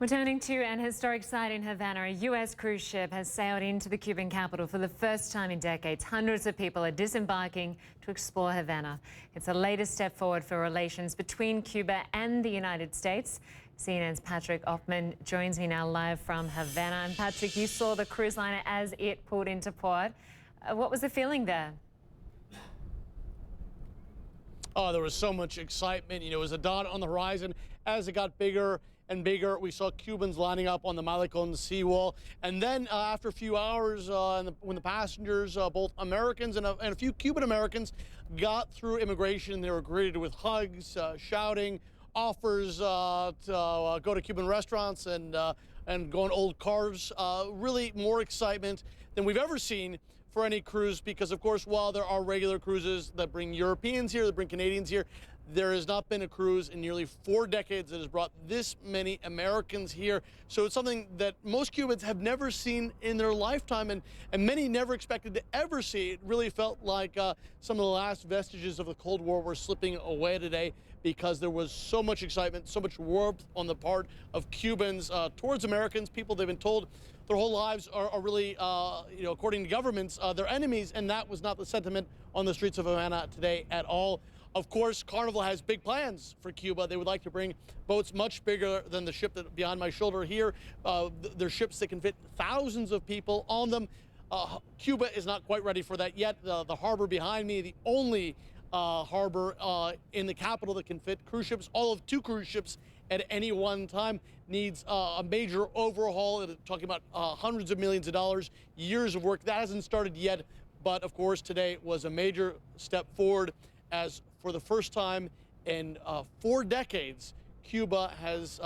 Returning to an historic site in Havana, a U.S. cruise ship has sailed into the Cuban capital for the first time in decades. Hundreds of people are disembarking to explore Havana. It's the latest step forward for relations between Cuba and the United States. CNN's Patrick Oppmann joins me now live from Havana. And Patrick, you saw the cruise liner as it pulled into port. What was the feeling there? Oh, there was so much excitement. It was a dot on the horizon. As it got bigger and bigger, we saw Cubans lining up on the Malecon seawall. And then after a few hours, when the passengers, both Americans and a few Cuban Americans, got through immigration, they were greeted with hugs, shouting, offers to go to Cuban restaurants and go on old cars. Really more excitement than we've ever seen for any cruise, because of course, while there are regular cruises that bring Europeans here, that bring Canadians here, there has not been a cruise in nearly 4 decades that has brought this many Americans here. So it's something that most Cubans have never seen in their lifetime, and many never expected to ever see. It really felt like some of the last vestiges of the Cold War were slipping away today, because there was so much excitement, so much warmth on the part of Cubans towards Americans, people they've been told their whole lives are really, according to governments, their enemies, and that was not the sentiment on the streets of Havana today at all. Of course, Carnival has big plans for Cuba. They would like to bring boats much bigger than the ship that behind my shoulder here. They're ships that can fit thousands of people on them. Cuba is not quite ready for that yet. The harbor behind me, the only harbor in the capital that can fit cruise ships, all of 2 cruise ships at any one time, needs a major overhaul. Talking about hundreds of millions of dollars, years of work. That hasn't started yet, but of course today was a major step forward, as for the first time in 4 decades, Cuba has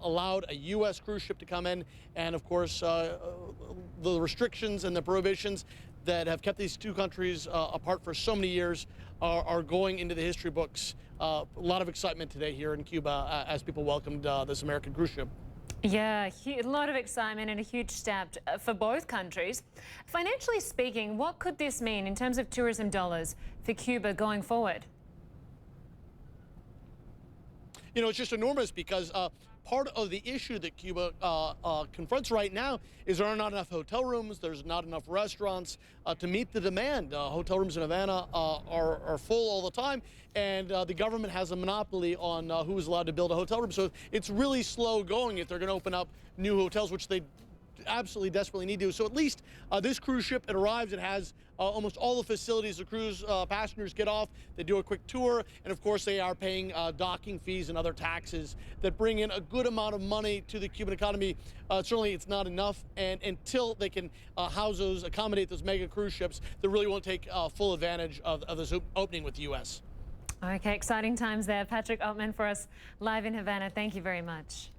allowed a U.S. cruise ship to come in, and of course the restrictions and the prohibitions that have kept these 2 countries apart for so many years are going into the history books. A lot of excitement today here in Cuba as people welcomed this American cruise ship. Yeah, a lot of excitement and a huge step for both countries. Financially speaking, what could this mean in terms of tourism dollars for Cuba going forward? It's just enormous, because part of the issue that Cuba confronts right now is there are not enough hotel rooms, there's not enough restaurants to meet the demand. Hotel rooms in Havana are full all the time, and the government has a monopoly on who is allowed to build a hotel room. So it's really slow going if they're going to open up new hotels, which they absolutely desperately need to. So at least this cruise ship, it arrives, it has almost all the facilities. The cruise passengers get off, they do a quick tour, and of course they are paying docking fees and other taxes that bring in a good amount of money to the Cuban economy. Certainly it's not enough, and until they can accommodate those mega cruise ships, they really won't take full advantage of this opening with the U.S. Okay, exciting times there. Patrick Oppmann for us live in Havana. Thank you very much.